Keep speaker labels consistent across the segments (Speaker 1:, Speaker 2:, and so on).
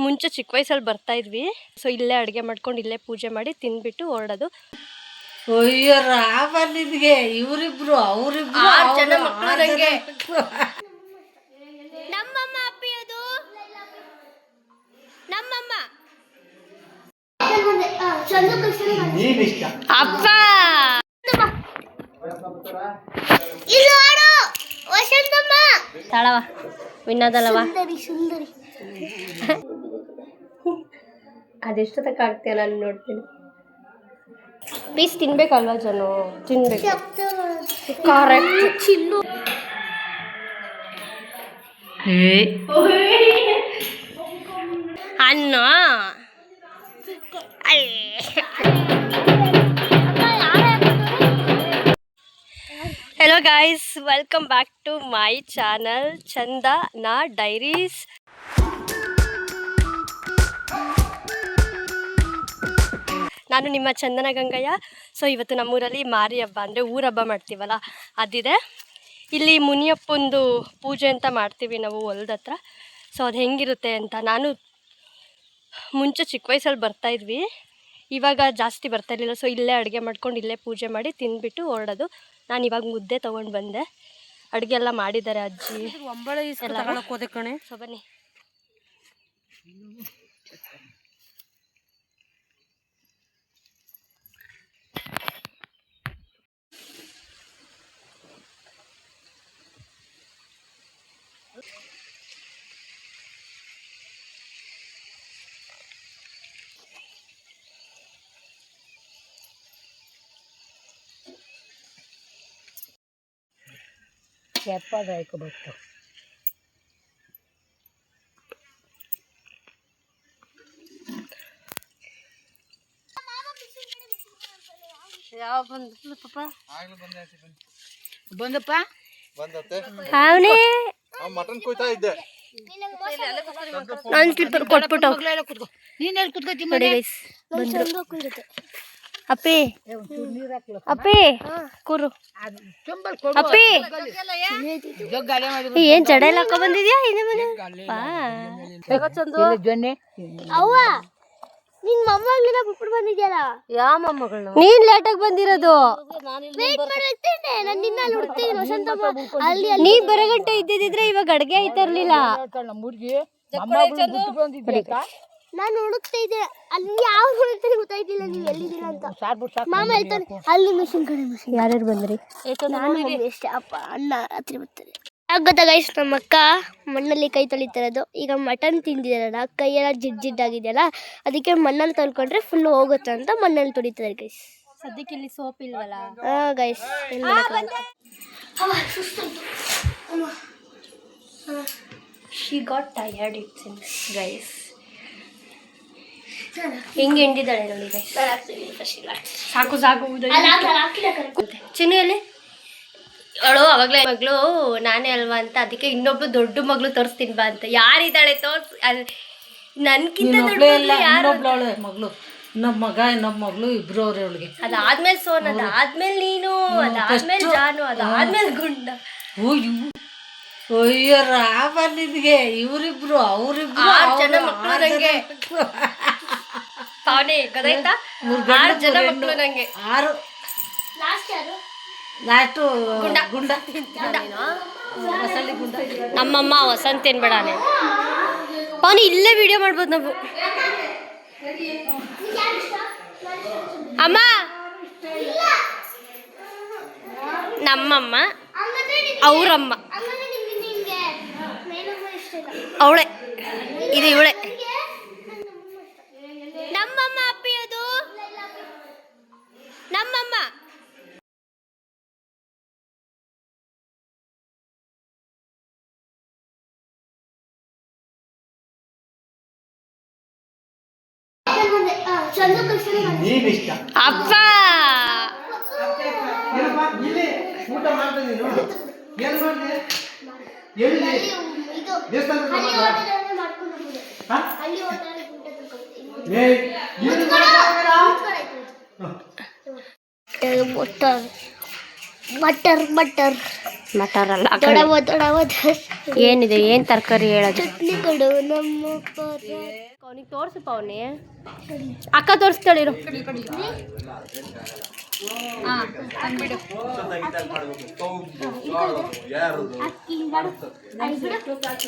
Speaker 1: ಮುಂಚೆ ಚಿಕ್ಕ ವಯಸ್ಸಲ್ಲಿ ಬರ್ತಾ ಇದ್ವಿ. ಸೊ ಇಲ್ಲೇ ಅಡುಗೆ ಮಾಡ್ಕೊಂಡು ಇಲ್ಲೇ ಪೂಜೆ ಮಾಡಿ ತಿಂದ್ಬಿಟ್ಟು ಹೊರಡೋದು.
Speaker 2: ಅಯ್ಯೋ ರಾಮ, ನಿನಗೆ ಇವರಿಬ್ರು ಅವರಿಬ್ರು
Speaker 1: 6 ಜನ ಮಕ್ಕಳು ನನಗೆ. ನಮ್ಮಮ್ಮ ಅಪ್ಪಿಯೋದು ನಮ್ಮಮ್ಮ ಅಪ್ಪ ತಾಳವ ವಿನ್ನೋದಲ್ಲವ ಅದೆಷ್ಟು ತಕ್ಕ ಆಗ್ತೀಯ ನಾನು ನೋಡ್ತೀನಿ. ಪೀಸ್ ತಿನ್ಬೇಕಲ್ವಾ ಜನ, ತಿನ್ಬೇಕು ಕರೆಕ್ಟ್. ಚಿಲ್ಲು ಅನ್ನ hello guys, welcome back to my channel Chandana diaries. ನಾನು ನಿಮ್ಮ ಚಂದನ ಗಂಗಯ್ಯ. ಸೊ ಇವತ್ತು ನಮ್ಮೂರಲ್ಲಿ ಮಾರಿ ಹಬ್ಬ ಅಂದರೆ ಊರ ಹಬ್ಬ ಮಾಡ್ತೀವಲ್ಲ ಅದಿದೆ. ಇಲ್ಲಿ ಮುನಿಯಪ್ಪಂದು ಪೂಜೆ ಅಂತ ಮಾಡ್ತೀವಿ ನಾವು ಹೊಲದ ಹತ್ರ. ಸೊ ಅದು ಹೆಂಗಿರುತ್ತೆ ಅಂತ, ನಾನು ಮುಂಚೆ ಚಿಕ್ಕ ವಯಸ್ಸಲ್ಲಿ ಬರ್ತಾಯಿದ್ವಿ, ಇವಾಗ ಜಾಸ್ತಿ ಬರ್ತಾಯಿರಲಿಲ್ಲ. ಸೊ ಇಲ್ಲೇ ಅಡುಗೆ ಮಾಡ್ಕೊಂಡು ಇಲ್ಲೇ ಪೂಜೆ ಮಾಡಿ ತಿಂದ್ಬಿಟ್ಟು ಹೊರಡೋದು. ನಾನು ಇವಾಗ ಮುದ್ದೆ ತೊಗೊಂಡು ಬಂದೆ, ಅಡುಗೆ ಎಲ್ಲ ಮಾಡಿದ್ದಾರೆ ಅಜ್ಜಿ. ಸೊ ಬನ್ನಿ.
Speaker 2: ಕೆಪ್ಪದಾಯ್ತು ಬತ್ತು
Speaker 1: ಯಾವ ಬಂದ ಪಾಪ
Speaker 2: ಬಂದಪ್ಪ
Speaker 1: ಅವನೇ
Speaker 3: ಮಟನ್ ಕೊಯ್ತಾ ಇದ್ದೆ.
Speaker 1: ನಾನು ಸ್ಲಿಪ್ಪರ್ ಕೊಟ್ಬಿಟ್ಟು
Speaker 2: ನೀನೆಲ್ಲಿ ಕುತ್ಕೋತಿ
Speaker 1: ನೋಡಿ ಗೈಸ್ ಬಂದ್ರು. ಅಪ್ಪಿ ಅಪ್ಪಿ ಕೂರು ಅಪ್ಪಿ. ಏನ್ ಜಡ ಎಲ್ಲ ಹಾಕೋ ಬಂದಿದ್ಯಾ?
Speaker 4: ಅವ್ವ ನಿನ್ ಮೊಮ್ಮಗಳಿನ ಬಿಟ್ಬಿಟ್ಟು ಬಂದಿದ್ಯಲ್ಲ.
Speaker 1: ಯಾವ ಮೊಮ್ಮಗಳು? ನೀನ್ ಲೇಟಾಗಿ ಬಂದಿರೋದು. ನೀ ಬರೋ ಗಂಟೆ ಇದ್ದಿದ್ರೆ ಇವಾಗ ಅಡ್ಗೆ ಆಯ್ತಾ ಇರ್ಲಿಲ್ಲ.
Speaker 4: ನಾನು ಹುಡುಕ್ತಾ ಇದ್ದೆ, ಅಲ್ಲಿ ಯಾವ ಹುಡುಕ್ತಾರೆ ಗೊತ್ತಾಯ್ತಿಲ್ಲ ನೀವು ಎಲ್ಲಿದ್ದೀರಾ ಅಂತ. ಮಾಮ ಹೇಳ್ತಾನೆ ಅಲ್ಲಿ ಮಿಷಿನ್ ಕಡೆ ಮಿಷಿನ್.
Speaker 1: ಯಾರ್ಯಾರು ಬಂದ್ರಿ?
Speaker 4: ಎಷ್ಟೇ ಅಪ್ಪ ಅಣ್ಣ ರಾತ್ರಿ ಬರ್ತಾರೆ. ಗೊತ್ತಾ ಗೈಸ್, ನಮ್ಮ ಅಕ್ಕ ಮಣ್ಣಲ್ಲಿ ಕೈ ತೊಳಿತಿರೋದು. ಈಗ ಮಟನ್ ತಿಂದಿದಾರಲ್ಲ, ಕೈಯೆಲ್ಲ ಜಿಡ್ಜಿಡ್ಡಾಗಿದೆಯಲ್ಲ, ಅದಕ್ಕೆ ಮಣ್ಣಲ್ಲಿ ತೊಳ್ಕೊಂಡ್ರೆ ಫುಲ್ ಹೋಗುತ್ತೆ ಅಂತ ಮಣ್ಣಲ್ಲಿ ತೊಳಿತಾರೆ ಗೈಸ್.
Speaker 1: ಸದ್ಯಕ್ಕೆ ಇಲ್ಲಿ ಸೋಪ್ ಇಲ್ವಲ್ಲ.
Speaker 4: Guys
Speaker 1: she got tired it since guys. ಹೆಂಗೆ ಹಿಂಡಿದಾಳೆ ನೋಡಿ ಗೈಸ್. ಸಾಕು ಸಾಕು ಚಿನ್ನಿಯಲ್ಲಿ ಅವಳು ಅವಾಗಲೇ ಮಗಳು ನಾನೇ ಅಲ್ವಾ ಅಂತ, ಅದಕ್ಕೆ ಇನ್ನೊಬ್ಳು ದೊಡ್ಡ ಮಗಳು ತೋರಿಸ್ತೀನಿ ಬಾ ಅಂತ. ಯಾರಿದ್ದಾಳೆ ತೋರ್ಸ್, ನನ್ಕಿಂತ
Speaker 2: ಮಗಳು, ನಮ್ಮ ಮಗ ನಮ್ಮ ಮಗಳು ಇಬ್ರು ಅವ್ರೆ ಅವಳಿಗೆ.
Speaker 1: ಅದಾದ್ಮೇಲೆ ಸೋನ್, ಅದಾದ್ಮೇಲೆ ನೀನು, ಅದಾದ್ಮೇಲೆ ಜಾನು, ಅದಾದ್ಮೇಲೆ ಗುಂಡ.
Speaker 2: ಅಯ್ಯೋ ರಾಮ, ನಿನಗೆ ಇವರಿಬ್ರು ಅವರಿಬ್ರು
Speaker 1: 6 ಜನ ಮಕ್ಕಳು ನಂಗೆ. ತಾನೇ ಗೊತ್ತಾಯ್ತಾ? 6 ಜನ ಮಕ್ಕಳು ನಂಗೆ. 6
Speaker 2: ಲಾಸ್ಟು
Speaker 1: ಗುಂಡ ಗುಂಡ. ನಮ್ಮಮ್ಮ ವಸಂತ ಏನ್ಬೇಡ ಅವನು ಇಲ್ಲೇ ವಿಡಿಯೋ ಮಾಡ್ಬೋದು ನಾವು. ಅಮ್ಮ ನಮ್ಮಮ್ಮ ಅವರಮ್ಮ ಅವಳೆ, ಇದು ಇವಳೆ ನಮ್ಮಮ್ಮ. ಅಪ್ಪಿಯೋದು ನಮ್ಮಮ್ಮ. ಅಪ್ಪ
Speaker 4: ಬಟರ್ ಬಟರ್ ಬಟರ್
Speaker 1: ಮಟರ್ ಅಲ್ಲ ಏನಿದೆ ಏನು ತರಕಾರಿ ಹೇಳೋದು
Speaker 4: ಚಟ್ನಿಗಳು ನಮ್ಮ
Speaker 1: ಅವನಿಗೆ ತೋರಿಸಪ್ಪ ಅವನಿ ಅಕ್ಕ ತೋರಿಸ್ತಾಳಿರು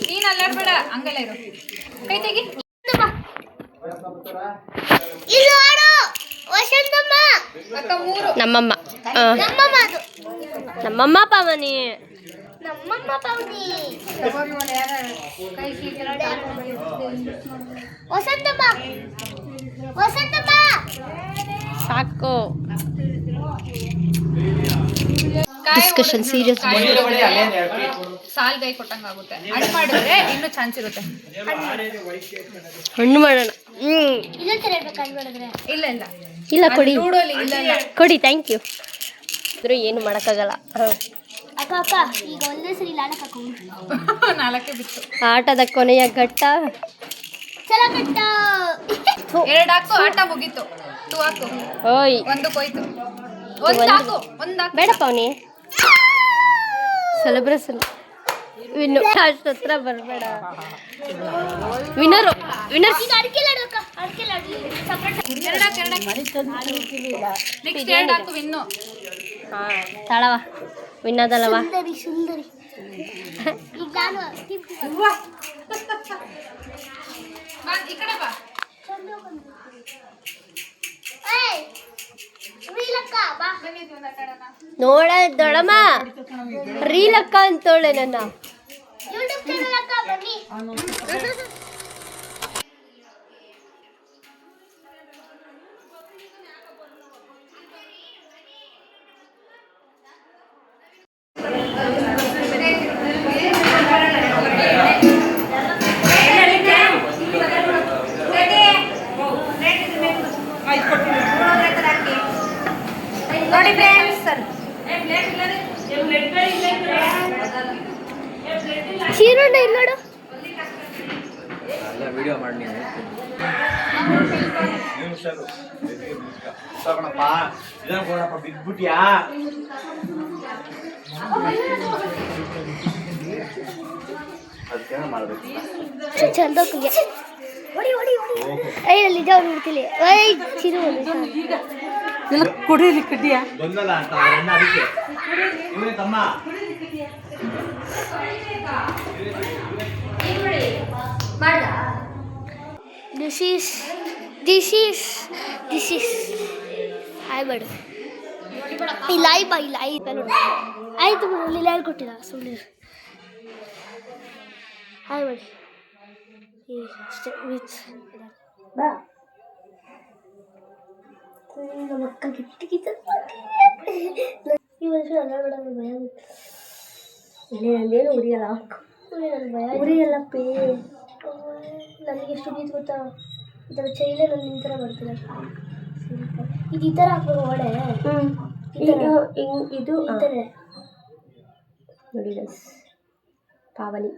Speaker 5: ನೀನ್ ಅಲ್ಲಾಡ್ಬೇಡ ಹಂಗಲ್ಲ ಇರು ಕೈ ತೆಗಿ
Speaker 1: ನಮ್ಮಮ್ಮ ನಮ್ಮಮ್ಮ ಪಾವನಿ ಸಾಕು ಡಿಸ್ಕಷನ್ ಸೀರಿಯಸ್
Speaker 5: ಸಾಲ್ಗಾಯಿ ಕೊಟ್ಟಂಗ ಆಗುತ್ತೆ ಅಡ್ ಮಾಡಿದ್ರೆ ಇನ್ನೂ ಚಾನ್ಸ್ ಇರುತ್ತೆ
Speaker 1: ಹಣ್ಣು ಮಾಡೋಣ
Speaker 5: ಇಲ್ಲ ಇಲ್ಲ
Speaker 1: ಇಲ್ಲ ಕೊಡಿ
Speaker 5: ಲೂಡೋಲಿ ಇಲ್ಲ ಇಲ್ಲ
Speaker 1: ಕೊಡಿ ಥ್ಯಾಂಕ್ ಯು ಆದರೂ ಏನು ಮಾಡೋಕ್ಕಾಗಲ್ಲ
Speaker 4: ಅಕ್ಕ ಅಕ್ಕ ಈಗ ಒಂದೇ ಸರಿ ಲಾಡಕ್ ಹಾಕೊಂಡು
Speaker 5: ನಾಲ್ಕೇ ಬಿತ್ತು
Speaker 1: ಆಟದ ಕೊನೆಯ ಘಟ್ಟ
Speaker 4: ಚಲ ಕಟ್ಟ
Speaker 5: 2 ಹಾಕು ಆಟ ಮುಗೀತು 2 ಹಾಕು
Speaker 1: ಓಯ್
Speaker 5: 1 ಹೋಯ್ತು 1 ಹಾಕು 1 ಹಾಕು
Speaker 1: ಬೇಡ ಪಾವನಿ ಸೆಲೆಬ್ರೇಷನ್ ವಿನ್ನು ಅಷ್ಟು ಹತ್ರ ಬರಬೇಡ ವಿನ್ನರ್
Speaker 4: ಈಗ ಅಡಿಕೆ ಲಾಡು ಅಕ್ಕ ಅಡಿಕೆ ಲಾಡು ಸಪ್ರೇಟ್
Speaker 5: 2 ಹಾಕು ನೆಕ್ಸ್ಟ್ 2 ಹಾಕು ವಿನ್ನು
Speaker 1: ಹಾಂ ತಾಳವ ವಿನ್ನದಲ್ಲವ
Speaker 4: ಸುಂದರಿ ಸುಂದರಿ ಈಗ ನಾನು ತಿಂತೀನಿ
Speaker 5: ಬಾ ಈ ಕಡೆ ಬಾ
Speaker 4: ಏಯ್ ವೀಲಕ್ಕ ಬಾ
Speaker 5: ಬಂದಿದ್ದೀವಿ ಒಂದು ಆಟಾಡೋಣ
Speaker 1: ನೋಡ ದೊಡಮ್ಮ ರೀಲಕ್ಕ ಅಂತೋಳೆ ನನ್ನ
Speaker 4: ಯೂಟ್ಯೂಬ್ ಚಾನಲ್ ಅಕ್ಕ ಬನ್ನಿ
Speaker 5: ನೋಡಿ ಫ್ರೆಂಡ್ಸ್
Speaker 4: ಚೀರುಂಡ ಇಲ್ಲಿ ನೋಡು
Speaker 3: ವಿಡಿಯೋ ಮಾಡಿ ಬಿದ್ಬಿಟ್ಯಾ ಅದಕ್ಕೆ ಮಾಡ್ಬೇಕು
Speaker 4: ಚಂದ ಹೊಡಿ ಹೊಡಿ ಹೊಡಿ ಐ ಅಲ್ಲಿ ಜಾವ್ ನೋಡ್ತಿಲಿ ಐ ಚಿರು
Speaker 2: ಇಲ್ಲ ಕುಡೀರಿ ಕಡ್ಡಿಯ
Speaker 3: ಬಂದಲ್ಲ ಅಂತ ಅಣ್ಣ ಅದಕ್ಕೆ ಇವನೇ ತಮ್ಮ
Speaker 4: ದಿಸ್ ಈಸ್ ಹಾಯ್ ಬೇಡ ಇಲ್ಲ ಆಯ್ ಬಾ ಇಲ್ಲ ಆಯ್ ನೋಡು ಆಯ್ತು ಬಿಡು ಇಲ್ಲಿ ಯಾರು ಕೊಟ್ಟಿಲ್ಲ ಸುಮ್ಮನೆ ಹಾಯ್ ಬೇಡಿ ಅಷ್ಟೇ ವಿತ್ ಬಾ ನಮ್ಮ ಅಕ್ಕ ಗಿಟ್ಟಿಗಿತ್ತ ಈ ವರ್ಷ ಅಲ್ಲಾಡ ಭಯ ನಂದೇನು ಉರಿಯಲ್ಲ ನನ್ನ ಭಯ ಉರಿಯಲ್ಲ ಪೇ ನನಗೆ ಎಷ್ಟು ಗೀತ್ ಗೊತ್ತಾ ಈ ಥರ ಚೈಲೆ ನಾನು ನಿನ್ನ ಥರ ಬರ್ತಿಲ್ಲ ಇದು ಈ ಥರ ಹಾಕ್ಬೇಕು ಒಡೆ ಇದು ಈ ಥರ
Speaker 1: ನೋಡಿ ಪಾವನಿ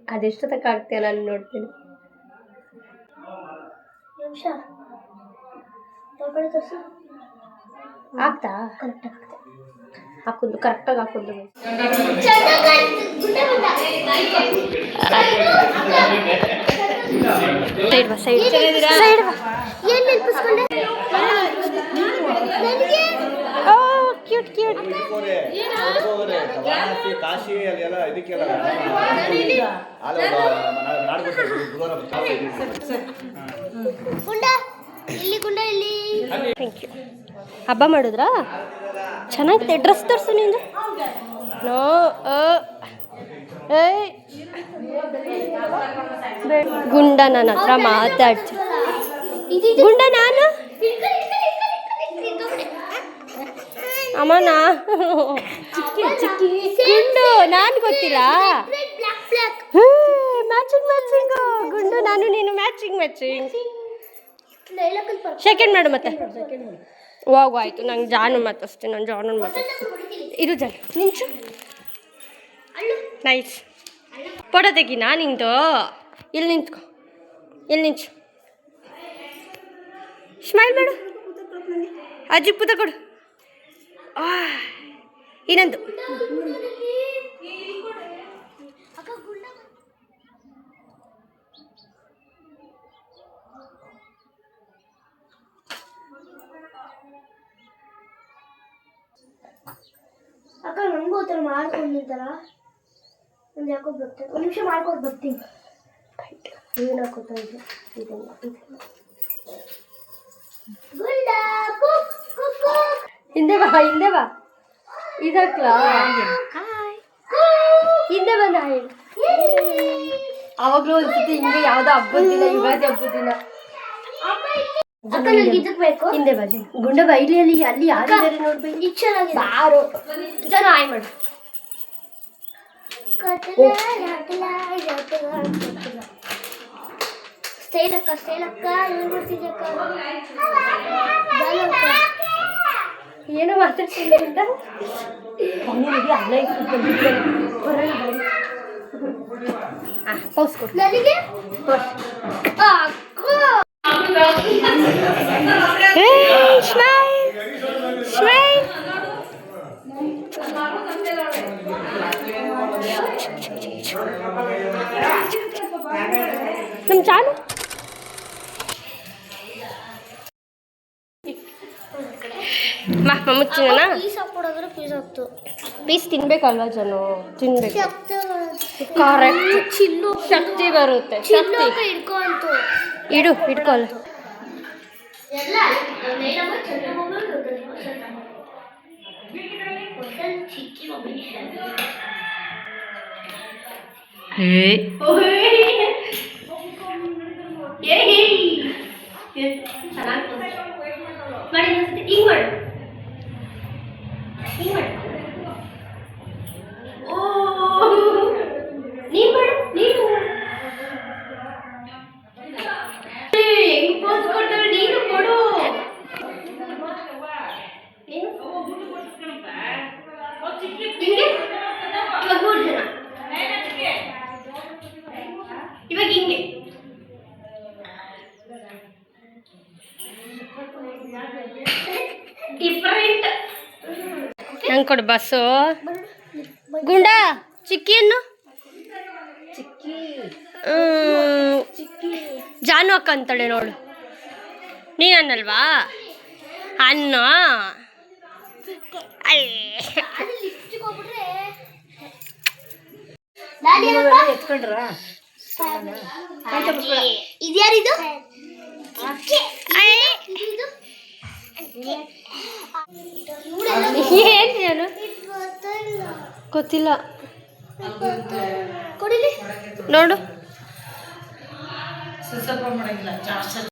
Speaker 1: ಅದೆಷ್ಟು ತಕ್ಕ ಆಗ್ತೀಯ ನಾನು ನೋಡ್ತೀನಿ
Speaker 4: ನಿಮಿಷ ಕಡೆ ತೋರಿಸು
Speaker 1: ಆಗ್ತಾ
Speaker 4: ಕರೆಕ್ಟ್ ಆಗ್ತದೆ
Speaker 1: ಹಾಕುದು ಕರೆಕ್ಟಾಗಿ ಹಾಕುದು ಸೈಡ್ ಬಾ ಸೈಡ್ ಸೈಡ್ ಬಾ
Speaker 4: ಏನು ನೆನಪಿಸ್ಕೊಂಡೆ ನನಗೆ
Speaker 1: ಓ ಕ್ಯೂಟ್ ಕ್ಯೂಟ್
Speaker 3: ಕಾಶಿ ಅಲ್ಲೆಲ್ಲ ಇದಕ್ಕೆಲ್ಲ
Speaker 4: ಗುಂಡ ಇಲ್ಲಿ ಗುಂಡ ಇಲ್ಲಿ
Speaker 1: ಥ್ಯಾಂಕ್ ಯು ಹಬ್ಬ ಮಾಡಿದ್ರಾ ಚೆನ್ನಾಗಿದೆ ಡ್ರೆಸ್ ತೋರಿಸು ನಿಂದು ನೋ ಏಯ್ ಗುಂಡ ನನ್ನ ಹತ್ರ ಮಾತಾಡ್ತೀನಿ ಗುಂಡ ನಾನು ಅಮ್ಮನಾ ಗುಂಡು ನಾನು ಗೊತ್ತಿಲ್ಲ ಮ್ಯಾಚಿಂಗ್ ಮ್ಯಾಚಿಂಗು ಗುಂಡು ನಾನು ನೀನು ಮ್ಯಾಚಿಂಗ್ ಸೆಕೆಂಡ್ ಮಾಡು ಮತ್ತೆ ಹೋಗು ಆಯಿತು ನಂಗೆ ಜಾನು ಮಾತಾಡ್ತೀನಿ ನಾನು ಜಾನು ಮಾತಾಡ್ತೀನಿ ಇದು ಜಾನು ನಿಂಚು ನೈಸ್ ಫೋಟೋ ತೆಗಿನಾ ನಿಂದು ಇಲ್ಲಿ ನಿಂತ್ಕೊ ಇಲ್ಲಿ ನಿಂಚು ಸ್ಮೈಲ್ ಮಾಡು ಅಜ್ಜಿ ಪುತ ಕೊಡು ಇನ್ನೊಂದು
Speaker 4: ಅಕ್ಕ ನನಗೂ ಆ ಥರ ಮಾಡ್ಕೊಂಡಿದ್ದಾರ ಒಂದು ಯಾಕೋ ಬರ್ತೇನೆ ಒಂದು ನಿಮಿಷ ಮಾಡ್ಕೊಂಡು ಬರ್ತೀನಿ ಏನು ಹಾಕೋತಾ ಇದ್ದೆ
Speaker 1: ಹಿಂದೆ ಬಾ ಇದಕ್ಲಾ ಹಿಂದೆ ಬಂದ ಹೇಳಿ ಅವಾಗಲೂ ಒಂದ್ಸತಿ ಹಿಂಗೆ ಯಾವುದೋ ಹಬ್ಬದ ದಿನ ಯುಗಾದಿ ಹಬ್ಬದ ದಿನ
Speaker 4: ಅಕ್ಕ ನನಗೆ ಇದಕ್ಕೆ ಬೇಕು
Speaker 1: ಹಿಂದೆ ಬನ್ನಿ ಗುಂಡ ಬೈಲಿ ಅಲ್ಲಿ ಯಾರಿದ್ದಾರೆ ನೋಡ್ಬೇಕು
Speaker 4: ಇದು ಚೆನ್ನಾಗಿದೆ
Speaker 1: ಬಾರು ಜನ ಆಯ್ ಮಾಡು
Speaker 4: ಸ್ಟೈಲ್ ಅಕ್ಕ ಏನು ಮಾಡ್ತಿದ್ದೆ ಅಕ್ಕ
Speaker 1: ಏನೋ ಮಾತಾಡ್ತೀನಿ ಅಂತ ಅಲ್ಲ ಪೌಸ್ ಕೊಡು
Speaker 4: ನನಗೆ
Speaker 1: ನಮ್ಮ ಚಾನು ಮಮ್ಮ ತಿನ್ನೋಣ
Speaker 4: ಪೀಸ್ ಹಾಕೊಡೋದ್ರೆ ಪೀಸ್ ಹಾಕ್ತು
Speaker 1: ಪೀಸ್ ತಿನ್ಬೇಕಲ್ವಾ ಜನ ತಿನ್ಬೇಕು ಕರೆಕ್ಟ್
Speaker 4: ಚಿಲ್ಲು
Speaker 1: ಶಕ್ತಿ ಬರುತ್ತೆ
Speaker 4: ಚಿಲ್ಲು
Speaker 1: ಶಕ್ತಿ
Speaker 4: ಅಕ್ಕ ಹಿಡ್ಕೊ ಅಂತು
Speaker 1: ಹಿಡ್ಕೊಲ್ಲ
Speaker 4: ಎಲ್ಲ ಇವಾಗ ಹಿಂಗೆ ಡಿಫರೆಂಟ್
Speaker 1: ನಂಗೆ ಕೊಡು ಬಸ್ಸು ಗುಂಡ ಚಿಕ್ಕಿಯನ್ನು ಜಾನು ಅಕ್ಕ ಅಂತಾಳೆ ನೋಡು ನೀನು ಅನ್ನಲ್ವಾ ಅನ್ನ
Speaker 2: ಎತ್ಕೊಂಡ್ರ
Speaker 4: ಇದ್ಯಾರಿದು
Speaker 1: ಏನು ಗೊತ್ತಿಲ್ಲ
Speaker 4: ಕೊಡಿಲಿ
Speaker 1: ನೋಡು
Speaker 2: ಸ್ವಲ್ಪ ಮಾಡಂಗಿಲ್ಲ ಜಾಸ್ತಿ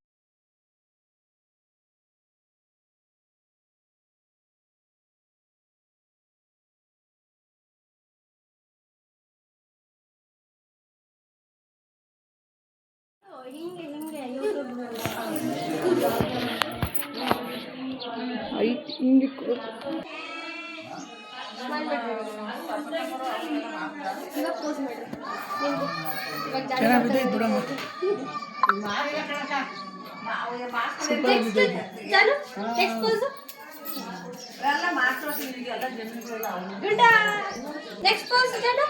Speaker 1: ನೆಕ್ಸ್ಟ್ ಪೋಸ್ ಜಾನು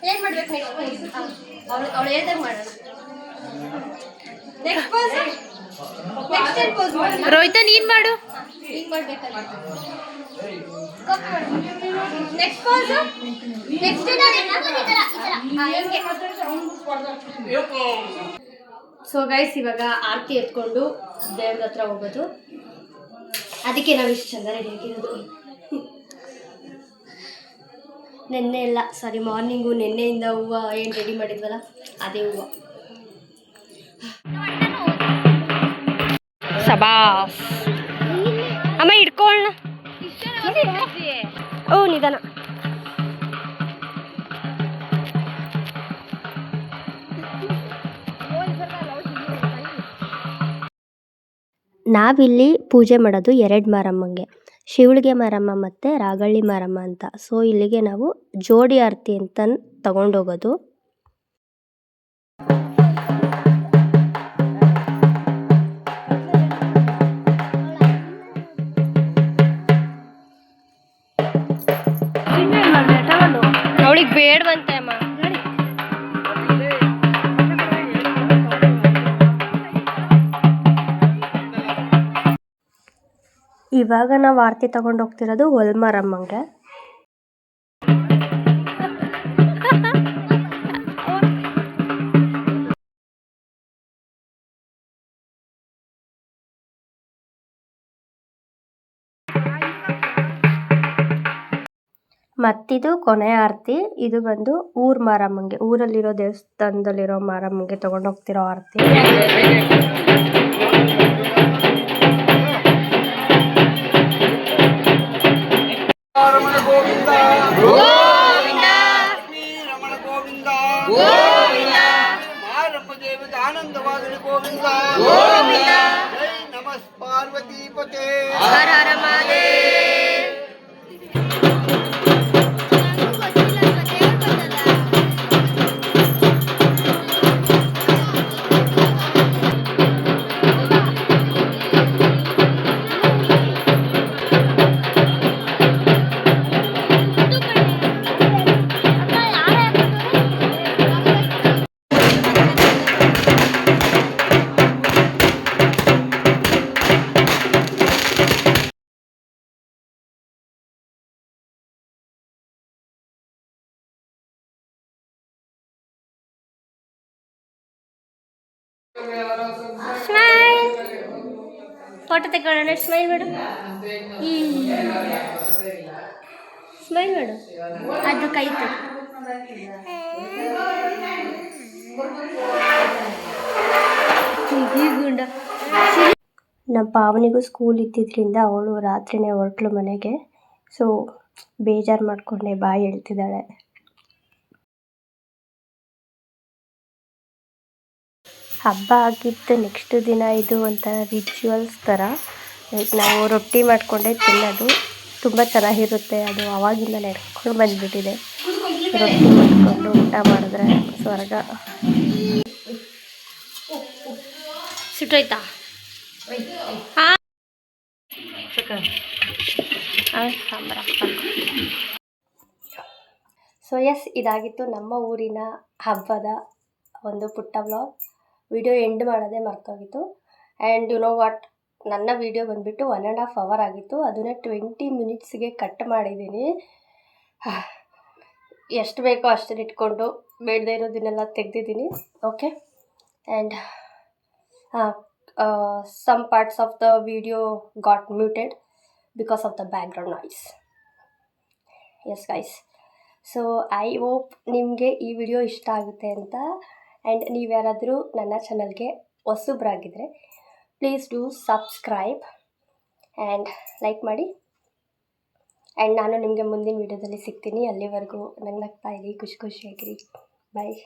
Speaker 1: ಏನು ಮಾಡ್ಬೇಕು ಅವಳು ಹೇಳ್ದಂಗೆ ಮಾಡೋಣ ನೆಕ್ಸ್ಟ್ ಪೋಸ್ ನೆಕ್ಸ್ಟ್ ಏನು ಪೋಸ್ ಮಾಡಿ
Speaker 5: ರೋಹಿತ ನೀನ್ ಮಾಡು
Speaker 1: ಹಿಂಗೆ ಮಾಡ್ಬೇಕಲ್ಲ next pose next so guys ಇವಾಗ ಆರತಿ ಎತ್ಕೊಂಡು ದೇವ್ರ ಹತ್ರ ಹೋಗೋದು ಅದಕ್ಕೆ ನಾವು ಇಷ್ಟು ಚಂದ ರೆಡಿ ಆಗಿರೋದು ನೆನ್ನೆ ಎಲ್ಲ ಸಾರಿ ಮಾರ್ನಿಂಗು ನೆನ್ನೆಯಿಂದ ಹೂವು ಏನು ರೆಡಿ ಮಾಡಿದ್ವಲ್ಲ ಅದೇ ಹೂವು ಸಬಾಸ್ ಅಮ್ಮ ಹಿಡ್ಕೊಳ್ಳ ಓ ನಿಧಾನ ನಾವಿಲ್ಲಿ ಪೂಜೆ ಮಾಡೋದು 2 ಮಾರಮ್ಮಂಗೆ, ಶಿವಳಿಗೆ ಮಾರಮ್ಮ ಮತ್ತು ರಾಗಳ್ಳಿ ಮಾರಮ್ಮ ಅಂತ. ಸೊ ಇಲ್ಲಿಗೆ ನಾವು ಜೋಡಿ ಆರತಿ ಅಂತ ತಗೊಂಡೋಗೋದು. ಇವಾಗ ನಾವು ಆರತಿ ತಗೊಂಡು ಹೋಗ್ತಿರೋದು ಹೊಲ್ಮಾರಮ್ಮಂಗೆ. ಮತ್ತಿದು ಕೊನೆ ಆರತಿ. ಇದು ಬಂದು ಊರ್ ಮಾರಮ್ಮಂಗೆ, ಊರಲ್ಲಿರೋ ದೇವಸ್ಥಾನದಲ್ಲಿರೋ ಮಾರಮ್ಮಂಗೆ ತಗೊಂಡು ಹೋಗ್ತಿರೋ ಆರತಿ.
Speaker 3: ರಮಣ ಗೋವಿಂದ ಗೋವಿಂದ ರಮಣ ಗೋವಿಂದ ಗೋವಿಂದ ಮಾರಮ್ಮ ದೇವದ ಆನಂದವಾಗಲಿ ಗೋವಿಂದ ಗೋವಿಂದ. ಜೈ ನಮಃ ಪಾರ್ವತಿ ಪತೆ ಹರ ಹರ ಮಹಾದೇವ.
Speaker 1: ಫೋಟೋ ತೆಗೊಳ್ಳೋಣ. ಸ್ಮೈಲ್ ಮಾಡು, ಸ್ಮೈಲ್ ಮಾಡು. ಅದು ಕೈ ಗುಂಡ. ನಮ್ಮ ಪಾವನಿಗೂ ಸ್ಕೂಲ್ ಇದ್ದಿದ್ದರಿಂದ ಅವಳು ರಾತ್ರಿನೇ ಹೊರಟ್ಲು ಮನೆಗೆ. ಸೊ ಬೇಜಾರು ಮಾಡಿಕೊಂಡೆ ಬಾಯಿ ಹೇಳ್ತಿದ್ದಾಳೆ. ಹಬ್ಬ ಆಗಿದ್ದು ನೆಕ್ಸ್ಟ್ ದಿನ ಇದು ಒಂಥರ ರಿಚುವಲ್ಸ್ ಥರ. ಲೈಕ್ ನಾವು ರೊಟ್ಟಿ ಮಾಡಿಕೊಂಡೇ ತಿನ್ನೋದು, ತುಂಬ ಚೆನ್ನಾಗಿರುತ್ತೆ. ಅದು ಆವಾಗಿಂದ ನಡ್ಕೊಂಡು ಬಂದುಬಿಟ್ಟಿದೆ. ರೊಟ್ಟಿ ಮಾಡಿಕೊಂಡು ಊಟ ಮಾಡಿದ್ರೆ ಸ್ವರ್ಗ. ಸುಟ್ಟೋಯ್ತಾ? ಹಾಂ ಸಾಂಬಾರ. ಸೊ ಎಸ್, ಇದಾಗಿತ್ತು ನಮ್ಮ ಊರಿನ ಹಬ್ಬದ ಒಂದು ಪುಟ್ಟ ವ್ಲಾಗ್. ವಿಡಿಯೋ ಎಂಡ್ ಮಾಡೋದೇ ಮರ್ತೋಗಿತ್ತು. ಆ್ಯಂಡ್ ಯು ನೋ ವಾಟ್, ನನ್ನ ವಿಡಿಯೋ ಬಂದುಬಿಟ್ಟು 1.5 hour ಆಗಿತ್ತು. ಅದನ್ನೇ 20 minutesಗೆ ಕಟ್ ಮಾಡಿದ್ದೀನಿ. ಎಷ್ಟು ಬೇಕೋ ಅಷ್ಟನ್ನು ಇಟ್ಕೊಂಡು ಬೇಡದೇ ಇರೋದನ್ನೆಲ್ಲ ತೆಗೆದಿದ್ದೀನಿ. Okay, and some parts of the video got muted because of the background noise. Yes guys, so I hope ನಿಮಗೆ ಈ ವಿಡಿಯೋ ಇಷ್ಟ ಆಗುತ್ತೆ ಅಂತ. ಆ್ಯಂಡ್ ನೀವ್ಯಾರಾದರೂ ನನ್ನ ಚಾನಲ್ಗೆ ಹೊಸಬ್ರಾಗಿದ್ದರೆ please do subscribe and like ಮಾಡಿ. ಆ್ಯಂಡ್ ನಾನು ನಿಮಗೆ ಮುಂದಿನ ವೀಡಿಯೋದಲ್ಲಿ ಸಿಗ್ತೀನಿ. ಅಲ್ಲಿವರೆಗೂ ನಗ್ನಗ್ತಾ ಇರಿ, ಖುಷಿಯಾಗಿರಿ. ಬಾಯ್.